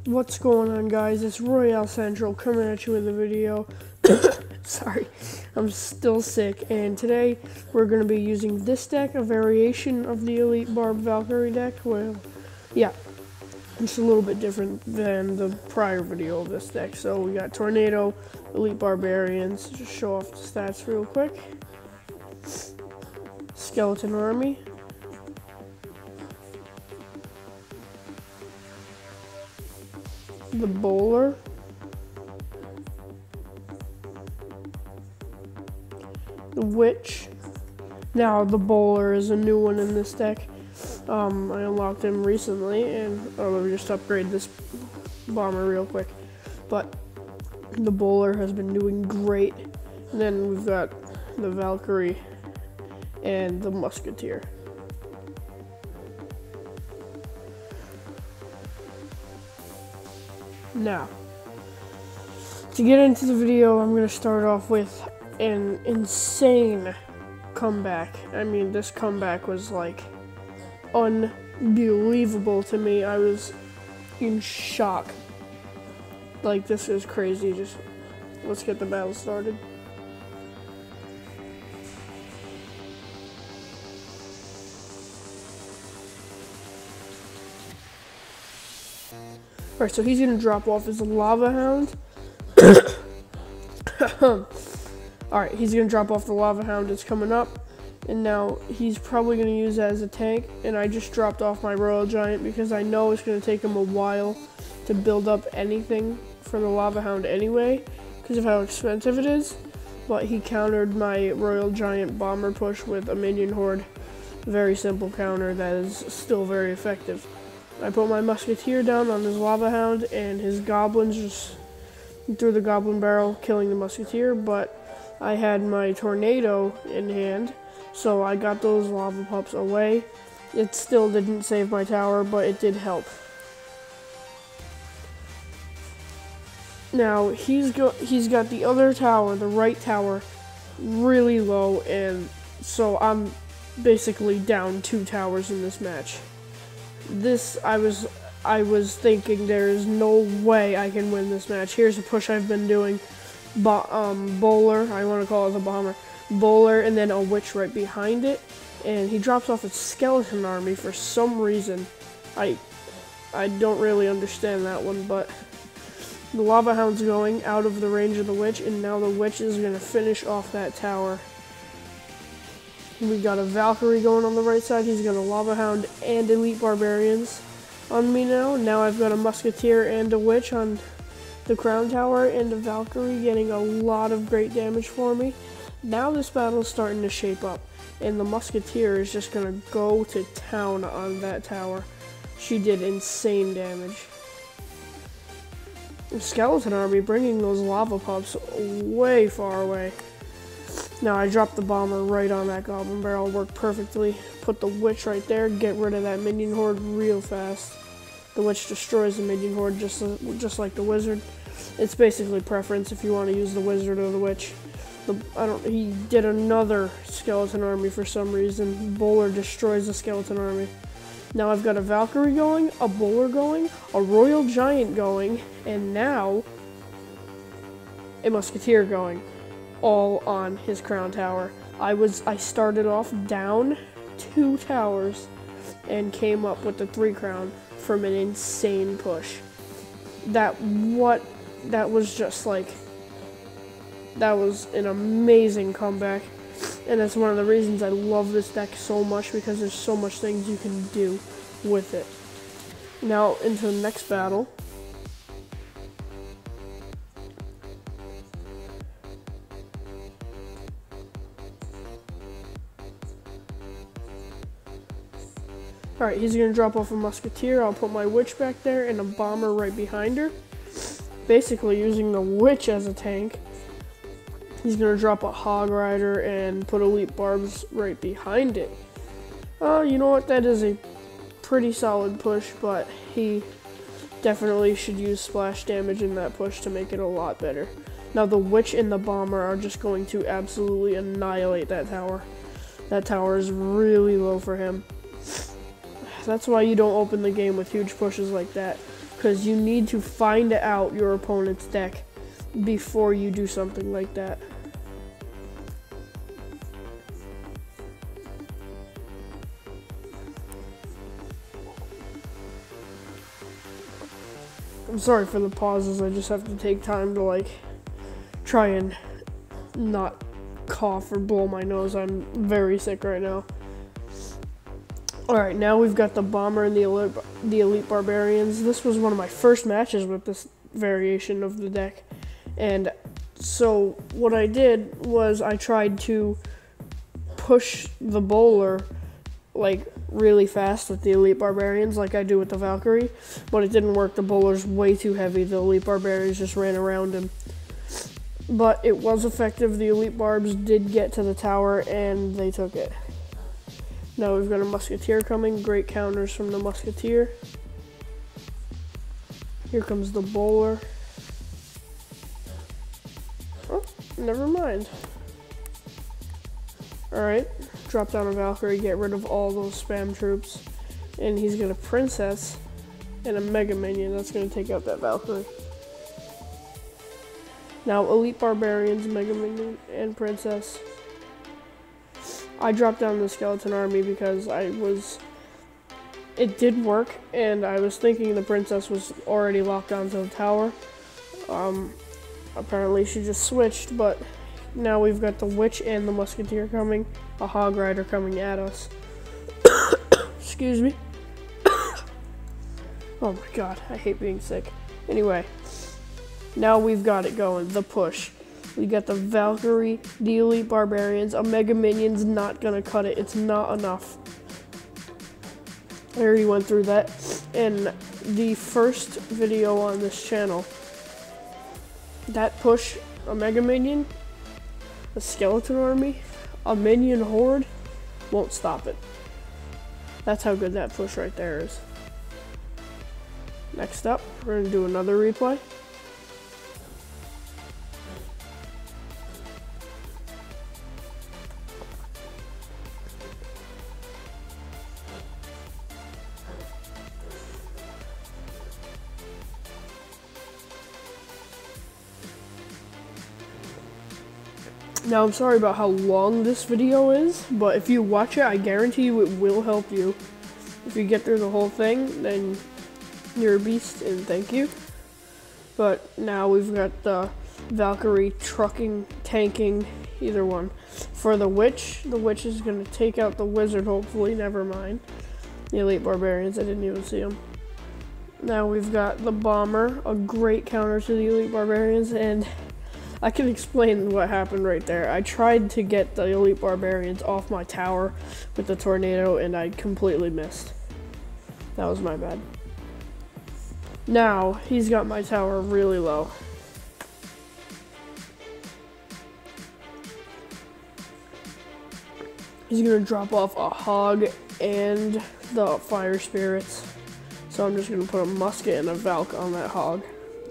What's going on, guys? It's Royale Central coming at you with a video. Sorry, I'm still sick, and today we're going to be using this deck, a variation of the Elite Barb Valkyrie deck. Well, yeah, it's a little bit different than the prior video of this deck. So we got Tornado, Elite Barbarians. Just show off the stats real quick. Skeleton Army. The Bowler. The Witch. Now, the Bowler is a new one in this deck. I unlocked him recently, and let me just upgrade this bomber real quick. But the Bowler has been doing great. And then we've got the Valkyrie and the Musketeer. Now, to get into the video, I'm going to start off with an insane comeback. I mean, this comeback was like unbelievable to me. I was in shock. Like, this is crazy. Just let's get the battle started. Alright, so he's going to drop off his Lava Hound. Alright, he's going to drop off the Lava Hound. It's coming up. And now he's probably going to use that as a tank. And I just dropped off my Royal Giant because I know it's going to take him a while to build up anything for the Lava Hound anyway, because of how expensive it is. But he countered my Royal Giant bomber push with a minion horde. Very simple counter that is still very effective. I put my Musketeer down on his Lava Hound, and his Goblins just threw the Goblin Barrel, killing the Musketeer, but I had my Tornado in hand, so I got those Lava Pups away. It still didn't save my tower, but it did help. Now, he's got the other tower, the right tower, really low, and so I'm basically down 2 towers in this match. I was thinking there is no way I can win this match. Here's a push I've been doing. Bowler, I want to call it the bomber. Bowler, and then a Witch right behind it. And he drops off his Skeleton Army for some reason. I don't really understand that one, but the Lava Hound's going out of the range of the Witch, and now the Witch is going to finish off that tower. We got a Valkyrie going on the right side. He's got a Lava Hound and Elite Barbarians on me now. Now I've got a Musketeer and a Witch on the Crown Tower, and a Valkyrie getting a lot of great damage for me. Now this battle is starting to shape up, and the Musketeer is just going to go to town on that tower. She did insane damage. The Skeleton Army bringing those Lava Pups way far away. Now I dropped the bomber right on that Goblin Barrel, worked perfectly. Put the Witch right there, get rid of that minion horde real fast. The Witch destroys the minion horde just like the Wizard. It's basically preference if you want to use the Wizard or the Witch. He did another Skeleton Army for some reason. Bowler destroys the Skeleton Army. Now I've got a Valkyrie going, a Bowler going, a Royal Giant going, and now a Musketeer going. All on his Crown Tower. I started off down 2 towers and came up with the 3 crown from an insane push. That was just like, that was an amazing comeback, and that's one of the reasons I love this deck so much, because there's so much things you can do with it. Now into the next battle. Alright, he's going to drop off a Musketeer. I'll put my Witch back there and a Bomber right behind her. Basically using the Witch as a tank. He's going to drop a Hog Rider and put Elite Barbs right behind it. You know what? That is a pretty solid push, but he definitely should use splash damage in that push to make it a lot better. Now the witch and the bomber are just going to absolutely annihilate that tower. That tower is really low for him. That's why you don't open the game with huge pushes like that, because you need to find out your opponent's deck before you do something like that. I'm sorry for the pauses, I just have to take time to like try and not cough or blow my nose. I'm very sick right now. Alright, now we've got the bomber and the elite barbarians. This was one of my first matches with this variation of the deck. And so what I did was I tried to push the bowler like really fast with the elite barbarians like I do with the Valkyrie, but it didn't work. The bowler's way too heavy. The elite barbarians just ran around him. But it was effective. The elite barbs did get to the tower and they took it. Now we've got a musketeer coming. Great counters from the musketeer. Here comes the bowler. Oh, never mind. Alright, drop down a Valkyrie, get rid of all those spam troops. And he's got a princess and a mega minion that's going to take out that Valkyrie. Now, elite barbarians, mega minion, and princess. I dropped down the skeleton army because it did work, and I was thinking the princess was already locked onto the tower. Apparently she just switched, but now we've got the witch and the musketeer coming, a hog rider coming at us. Excuse me. Oh my god, I hate being sick. Anyway, now we've got it going, the push. We got the Valkyrie, the elite barbarians, a mega minion's not gonna cut it. It's not enough. I already went through that in the first video on this channel. That push, a mega minion, a skeleton army, a minion horde, won't stop it. That's how good that push right there is. Next up, we're gonna do another replay. Now, I'm sorry about how long this video is, but if you watch it, I guarantee you it will help you. If you get through the whole thing, then you're a beast, and thank you. But now we've got the Valkyrie trucking, tanking, either one. For the witch is going to take out the wizard, hopefully, never mind. The elite barbarians, I didn't even see them. Now we've got the bomber, a great counter to the elite barbarians, and I can explain what happened right there. I tried to get the elite barbarians off my tower with the tornado and I completely missed. That was my bad. Now, he's got my tower really low. He's gonna drop off a hog and the fire spirits. So I'm just gonna put a musket and a Valk on that hog.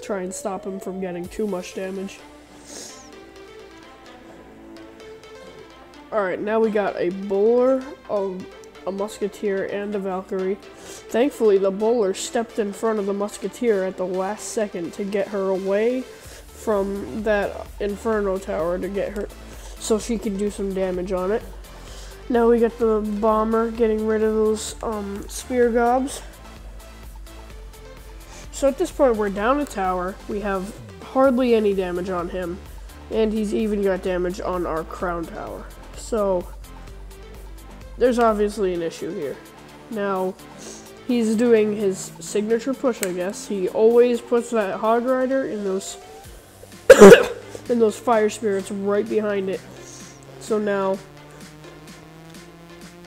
Try and stop him from getting too much damage. Alright, now we got a bowler, a musketeer, and a Valkyrie. Thankfully, the bowler stepped in front of the musketeer at the last second to get her away from that inferno tower to get her so she could do some damage on it. Now we got the bomber getting rid of those spear gobs. So at this point, we're down a tower. We have hardly any damage on him, and he's even got damage on our crown tower. So, there's obviously an issue here. Now, he's doing his signature push, I guess. He always puts that hog rider in those in those fire spirits right behind it. So now,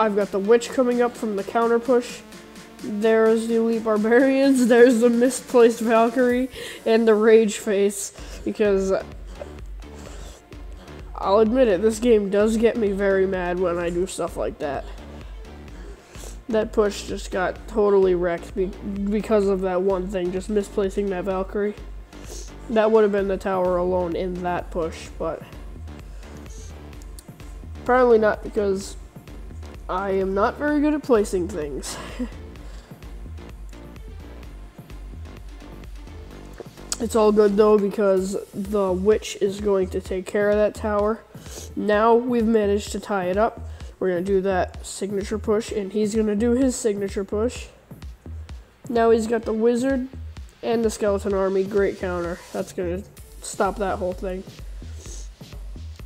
I've got the witch coming up from the counter push. There's the elite barbarians. There's the misplaced Valkyrie and the rage face, because I'll admit it, this game does get me very mad when I do stuff like that. That push just got totally wrecked because of that one thing, just misplacing that Valkyrie. That would have been the tower alone in that push, but apparently not, because I am not very good at placing things. It's all good though, because the witch is going to take care of that tower. Now we've managed to tie it up. We're going to do that signature push, and he's going to do his signature push. Now he's got the wizard and the skeleton army. Great counter. That's going to stop that whole thing.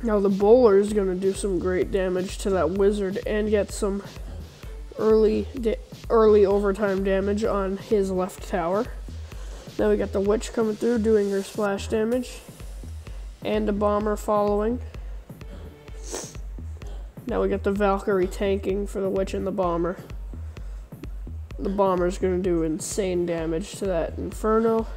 Now the bowler is going to do some great damage to that wizard and get some early overtime damage on his left tower. Now we got the witch coming through doing her splash damage, and the bomber following. Now we got the Valkyrie tanking for the witch and the bomber. The bomber's going to do insane damage to that Inferno.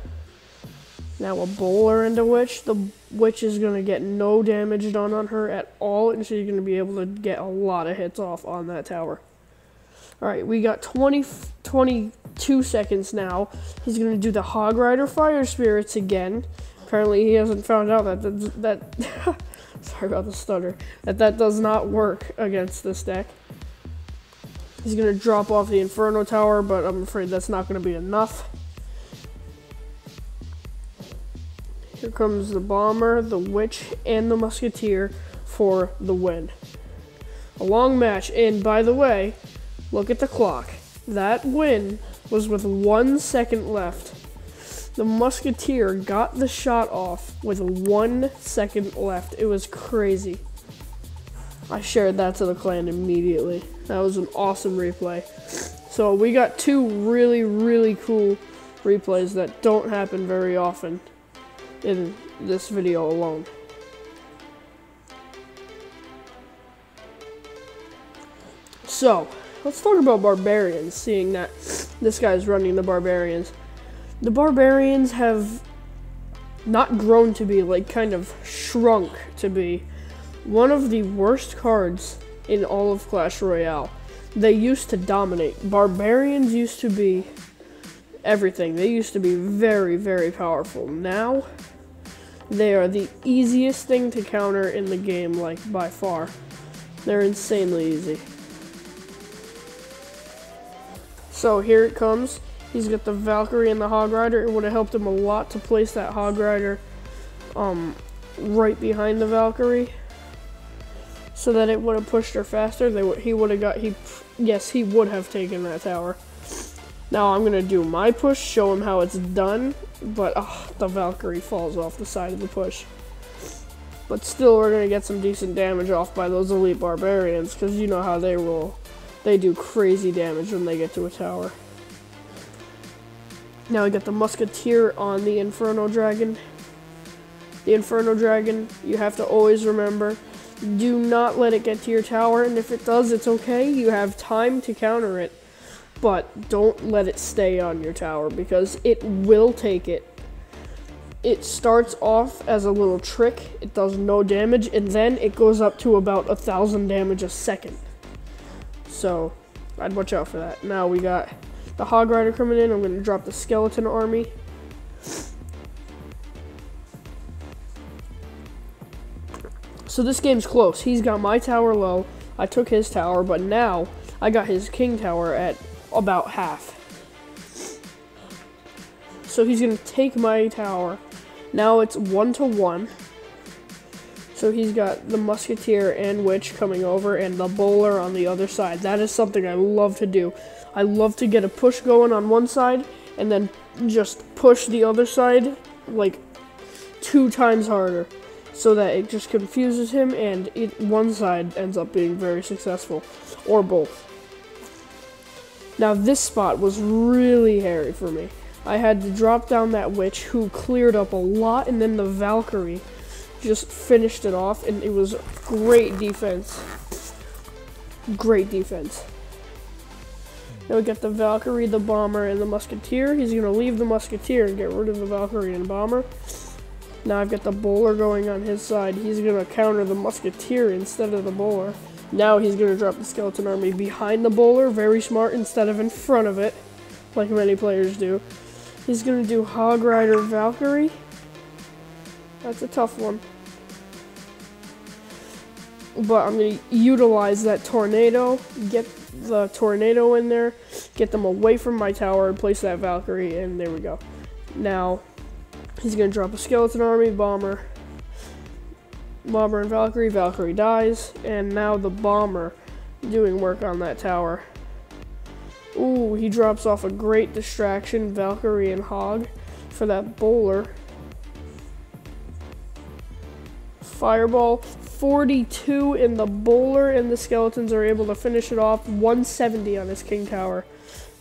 Now a bowler and a witch. The witch is going to get no damage done on her at all, and she's going to be able to get a lot of hits off on that tower. Alright, we got 22 seconds now. He's going to do the Hog Rider Fire Spirits again. Apparently he hasn't found out that sorry about the stutter. That does not work against this deck. He's going to drop off the Inferno Tower, but I'm afraid that's not going to be enough. Here comes the Bomber, the Witch, and the Musketeer for the win. A long match, and by the way, look at the clock. That win was with 1 second left. The Musketeer got the shot off with 1 second left. It was crazy. I shared that to the clan immediately. That was an awesome replay. So we got 2 really, really cool replays that don't happen very often in this video alone. So, let's talk about Barbarians, seeing that this guy's running the Barbarians. The Barbarians have not grown to be, like, kind of shrunk to be one of the worst cards in all of Clash Royale. They used to dominate. Barbarians used to be everything. They used to be very, very powerful. Now, they are the easiest thing to counter in the game, like, by far. They're insanely easy. So, here it comes. He's got the Valkyrie and the Hog Rider. It would have helped him a lot to place that Hog Rider right behind the Valkyrie, so that it would have pushed her faster. He would have taken that tower. Now I'm gonna do my push, show him how it's done, but the Valkyrie falls off the side of the push. But still, we're gonna get some decent damage off by those elite Barbarians, because you know how they roll. They do crazy damage when they get to a tower. Now we got the Musketeer on the Inferno Dragon. The Inferno Dragon, you have to always remember, do not let it get to your tower, and if it does, it's okay. You have time to counter it, but don't let it stay on your tower, because it will take it. It starts off as a little trick, it does no damage, and then it goes up to about 1,000 damage a second. So, I'd watch out for that. Now we got the Hog Rider coming in. I'm going to drop the Skeleton Army. So this game's close. He's got my tower low. I took his tower, but now I got his King Tower at about half. So he's going to take my tower. Now it's 1-to-1. So he's got the Musketeer and Witch coming over and the Bowler on the other side. That is something I love to do. I love to get a push going on one side and then just push the other side like 2 times harder, so that it just confuses him and one side ends up being very successful, or both. Now this spot was really hairy for me. I had to drop down that Witch, who cleared up a lot, and then the Valkyrie just finished it off, and it was great defense. Great defense. Now we got the Valkyrie, the Bomber, and the Musketeer. He's going to leave the Musketeer and get rid of the Valkyrie and Bomber. Now I've got the Bowler going on his side. He's going to counter the Musketeer instead of the Bowler. Now he's going to drop the Skeleton Army behind the Bowler, very smart, instead of in front of it, like many players do. He's going to do Hog Rider Valkyrie. That's a tough one. But I'm going to utilize that tornado, get the tornado in there, get them away from my tower, and place that Valkyrie, and there we go. Now, he's going to drop a skeleton army, bomber and Valkyrie. Valkyrie dies, and now the bomber doing work on that tower. Ooh, he drops off a great distraction, Valkyrie and Hog, for that bowler. Fireball, 42 in the bowler, and the skeletons are able to finish it off. 170 on his king tower.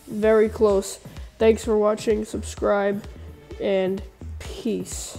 Very close. Thanks for watching, subscribe, and peace.